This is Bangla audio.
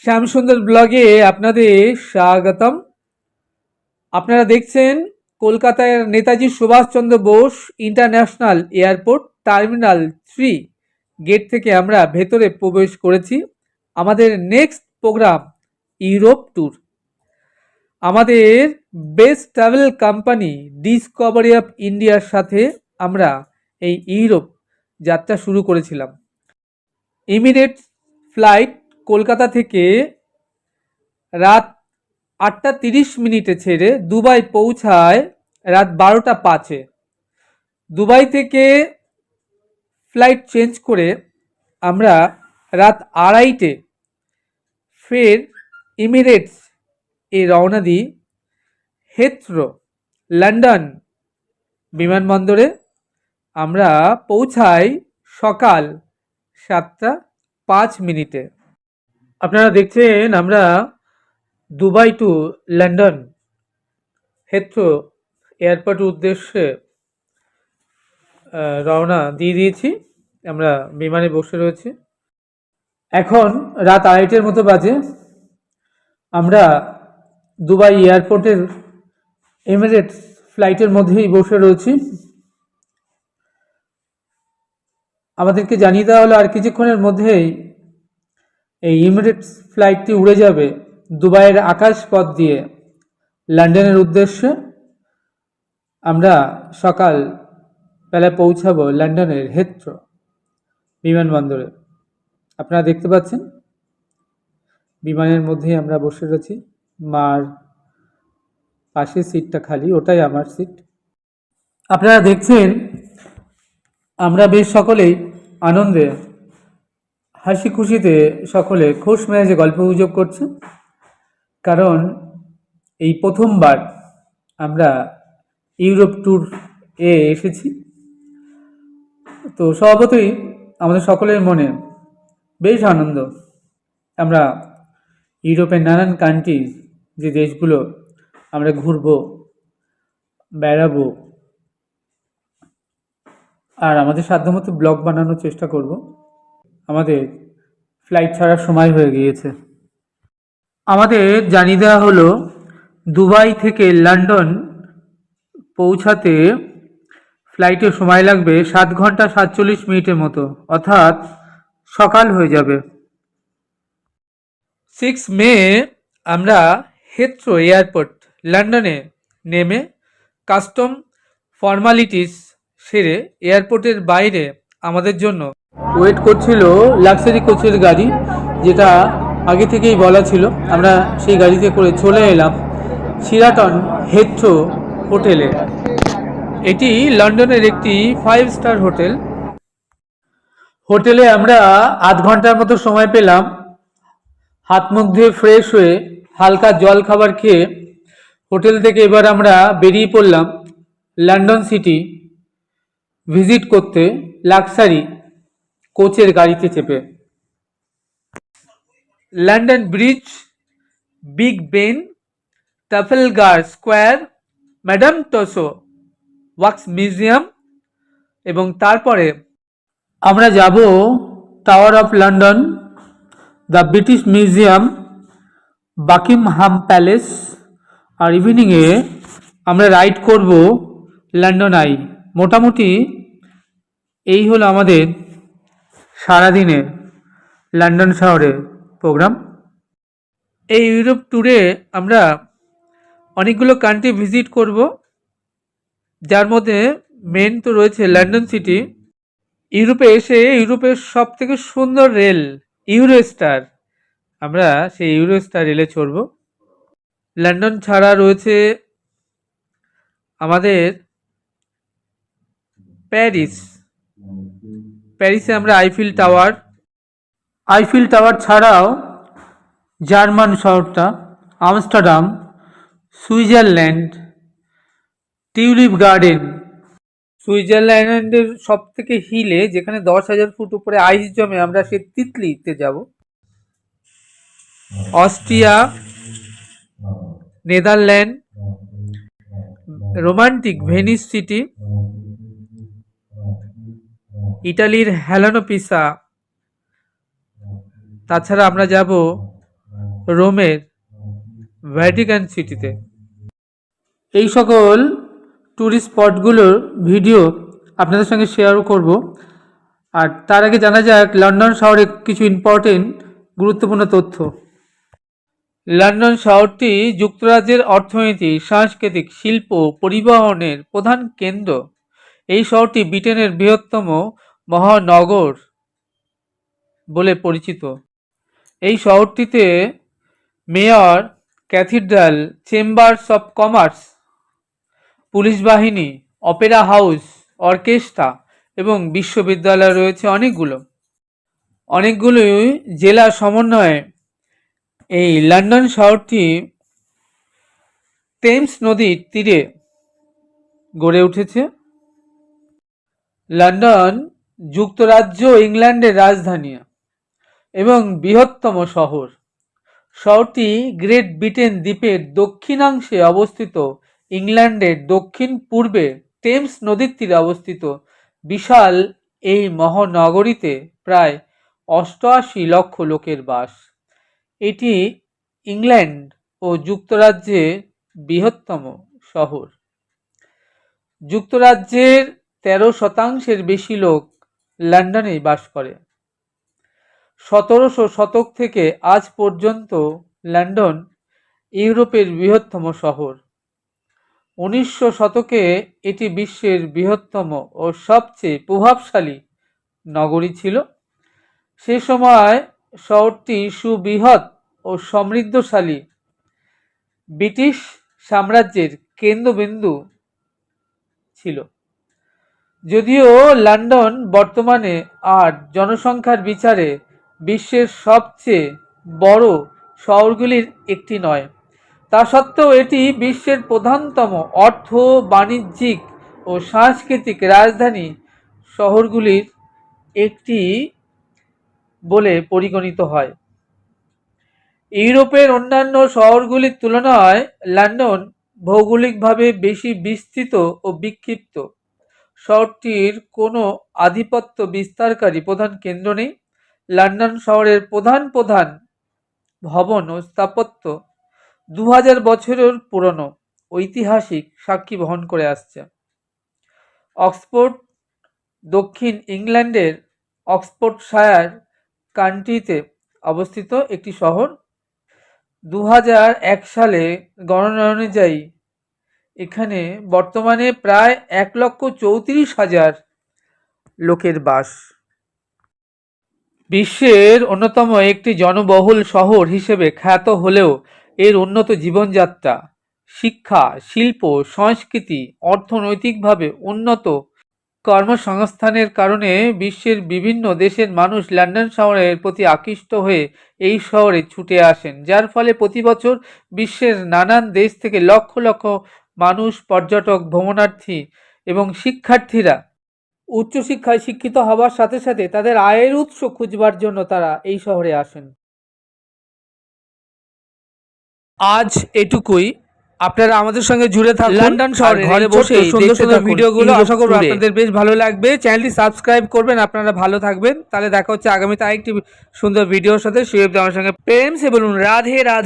শ্যামসুন্দর ব্লগে আপনাদের স্বাগতম। আপনারা দেখছেন কলকাতার Netaji Subhas Chandra Bose international airport terminal 3 gate থেকে আমরা ভেতরে প্রবেশ করেছি। আমাদের নেক্সট প্রোগ্রাম ইউরোপ ট্যুর। আমাদের best travel company Discovery of ইন্ডিয়ার সাথে আমরা এই ইউরোপ যাত্রা শুরু করেছিলাম। ইমিরেটস ফ্লাইট কলকাতা থেকে রাত 8:30 ছেড়ে দুবাই পৌঁছায় রাত 12:05। দুবাই থেকে ফ্লাইট চেঞ্জ করে আমরা রাত 2:30 ফের ইমিরেটস রওনা দিই হেথ্রো লন্ডন বিমানবন্দরে। আমরা পৌঁছাই সকাল 7:05। আপনারা দেখছেন আমরা দুবাই টু লন্ডন হেথ্রো এয়ারপোর্টের উদ্দেশ্যে রওনা দিয়ে দিয়েছি। আমরা বিমানে বসে রয়েছি। এখন রাত 2:30 মতো বাজে। আমরা দুবাই এয়ারপোর্টের এমিরেটস ফ্লাইটের মধ্যেই বসে রয়েছি। আমাদেরকে জানিয়ে দেওয়া হলো আর কিছুক্ষণের মধ্যেই এই এমিরেটস ফ্লাইটটি উড়ে যাবে দুবাইয়ের আকাশপথ দিয়ে লন্ডনের উদ্দেশ্যে। আমরা সকাল বেলায় পৌঁছাবো লন্ডনের হেথ্রো বিমানবন্দরে। আপনারা দেখতে পাচ্ছেন বিমানের মধ্যেই আমরা বসে রয়েছি। মার পাশে সিটটা খালি, ওটাই আমার সিট। আপনারা দেখছেন আমরা বেশ সকলেই আনন্দে হাসি খুশিতে সকলে খোশ মেজাজে গল্প গুজব করছে, কারণ এই প্রথমবার আমরা ইউরোপ ট্যুর এসেছি। তো স্বভাবতই আমাদের সকলের মনে বেশ আনন্দ। আমরা ইউরোপের নানান কান্ট্রি, যে দেশগুলো আমরা ঘুরবো, বেড়াবো, আর আমাদের সাধ্যমতো ব্লগ বানানোর চেষ্টা করব। আমাদের ফ্লাইট ছাড়ার সময় হয়ে গিয়েছে। আমাদের জানিয়ে দেওয়া হলো দুবাই থেকে লন্ডন পৌঁছাতে ফ্লাইটের সময় লাগবে 7 ঘন্টা 47 মিনিটের মতো, অর্থাৎ সকাল হয়ে যাবে। 6 মে আমরা হেথ্রো এয়ারপোর্ট লন্ডনে নেমে কাস্টম ফর্মালিটিস সেরে এয়ারপোর্টের বাইরে আমাদের জন্য ওয়েট করছিল লাক্সারি কোচের গাড়ি, যেটা আগে থেকেই বলা ছিল। আমরা সেই গাড়িতে করে চলে এলাম শিরাটন হেথ্রো হোটেলে। এটি লন্ডনের একটি 5 স্টার হোটেল। হোটেলে আমরা আধ ঘন্টার মতো সময় পেলাম হাত মুখ ধুয়ে ফ্রেশ হয়ে হালকা জল খাবার খেয়ে। হোটেল থেকে এবার আমরা বেরিয়ে পড়লাম লন্ডন সিটি ভিজিট করতে লাক্সারি কোচের গাড়িতে চেপে। London Bridge, Big Ben, Trafalgar Square, Madame Tussauds wax museum এবং তারপরে আমরা যাব Tower of London, the British Museum, Buckingham Palace, আর ইভিনিংয়ে আমরা রাইড করব লন্ডন আই। মোটামুটি এই হলো আমাদের সারাদিনের লন্ডন শহরের প্রোগ্রাম। এই ইউরোপ ট্যুরে আমরা অনেকগুলো কান্ট্রি ভিজিট করব, যার মধ্যে মেন তো রয়েছে লন্ডন সিটি। ইউরোপে এসে ইউরোপের সব থেকে সুন্দর রেল ইউরোস্টার, আমরা সেই ইউরোস্টার রেলে চড়ব। লন্ডন ছাড়া রয়েছে আমাদের প্যারিস। প্যারিসে আমরা আইফিল টাওয়ার ছাড়াও জার্মান শহরটা আমস্টারডাম, সুইজারল্যান্ড, টিউলিপ গার্ডেন, সুইজারল্যান্ডের সব থেকে হিলে যেখানে 10,000 ফুট উপরে আইস জমে, আমরা সে তিতলিতে যাব। Austria, Netherland, romantic Venice city, ইটালির হেলানো পিসা। তাছাড়া আমরা যাব রোমের ভ্যাটিকান সিটিতে। এই সকল ট্যুরিস্ট স্পটগুলোর ভিডিও আপনাদের সঙ্গে শেয়ার করব। আর তার আগে জানা যাক লন্ডন শহরে কিছু ইম্পর্টেন্ট গুরুত্বপূর্ণ তথ্য। লন্ডন শহরটি যুক্তরাজ্যের অর্থনীতি, সাংস্কৃতিক, শিল্প, পরিবহনের প্রধান কেন্দ্র। এই শহরটি ব্রিটেনের বৃহত্তম মহানগর বলে পরিচিত। এই শহরটিতে mayor, cathedral, chambers of commerce, police বাহিনী, অপেরা হাউস, অর্কেস্ট্রা এবং বিশ্ববিদ্যালয় রয়েছে অনেকগুলো জেলা সমন্বয়ে এই লন্ডন শহরটি টেমস নদীর তীরে গড়ে উঠেছে। লন্ডন যুক্তরাজ্য ইংল্যান্ডের রাজধানী এবং বৃহত্তম শহর। শহরটি গ্রেট ব্রিটেন দ্বীপের দক্ষিণাংশে অবস্থিত। ইংল্যান্ডের দক্ষিণ পূর্বে টেমস নদীর তীরে অবস্থিত বিশাল এই মহানগরীতে প্রায় 88 লক্ষ লোকের বাস। এটি ইংল্যান্ড ও যুক্তরাজ্যের বৃহত্তম শহর। যুক্তরাজ্যের 13% বেশি লোক লন্ডনেই বাস করে। 1700 শতক থেকে আজ পর্যন্ত লন্ডন ইউরোপের বৃহত্তম শহর। 1900 শতকে এটি বিশ্বের বৃহত্তম ও সবচেয়ে প্রভাবশালী নগরী ছিল। সে সময় শহরটি সুবৃহৎ ও সমৃদ্ধশালী ব্রিটিশ সাম্রাজ্যের কেন্দ্রবিন্দু ছিল। যদিও লন্ডন বর্তমানে আর জনসংখ্যার বিচারে বিশ্বের সবচেয়ে বড় শহরগুলির একটি নয়, তা সত্ত্বেও এটি বিশ্বের প্রধানতম অর্থ, বাণিজ্যিক ও সাংস্কৃতিক রাজধানী শহরগুলির একটি বলে পরিগণিত হয়। ইউরোপের অন্যান্য শহরগুলির তুলনায় লন্ডন ভৌগোলিকভাবে বেশি বিস্তৃত ও বিক্ষিপ্ত। শহরটির কোনো আধিপত্য বিস্তারকারী প্রধান কেন্দ্র নেই। লন্ডন শহরের প্রধান ভবন ও স্থাপত্য 2000 বছরের পুরনো ঐতিহাসিক সাক্ষী বহন করে আসছে। অক্সফোর্ড দক্ষিণ ইংল্যান্ডের অক্সফোর্ডশায়ার কান্ট্রিতে অবস্থিত একটি শহর। 2001 সালে গণনা অনুযায়ী এখানে বর্তমানে প্রায় 1,34,000 লোকের বাস। বিশ্বের অন্যতম একটি জনবহুল শহর হিসেবে খ্যাত হলেও এর উন্নত জীবনযাত্রা, শিক্ষা, শিল্প, সংস্কৃতি, অর্থনৈতিকভাবে উন্নত কর্মসংস্থানের কারণে বিশ্বের বিভিন্ন দেশের মানুষ লন্ডন শহরের প্রতি আকৃষ্ট হয়ে এই শহরে ছুটে আসেন, যার ফলে প্রতি বছর বিশ্বের নানান দেশ থেকে লক্ষ লক্ষ মানুষ, পর্যটক, ভ্রমণার্থী এবং শিক্ষার্থীরা উচ্চশিক্ষায় শিক্ষিত হওয়ার সাথে সাথে তাদের আয়ের উৎস খুঁজবার জন্য তারা এই শহরে আসেন। আজ এটুকুই। আপনারা আমাদের সঙ্গে জুড়ে থাকুন। লন্ডন শহরে ঘরে বসে সুন্দর সুন্দর ভিডিওগুলো আশা করব আপনাদের বেশ ভালো লাগবে। চ্যানেলটি সাবস্ক্রাইব করবেন। আপনারা ভালো থাকবেন। তাহলে দেখা হচ্ছে আগামীতে আরেকটি সুন্দর ভিডিওর সাথে। সেই অবধি আমার সঙ্গে প্রেম সে বলুন রাধে রাধে।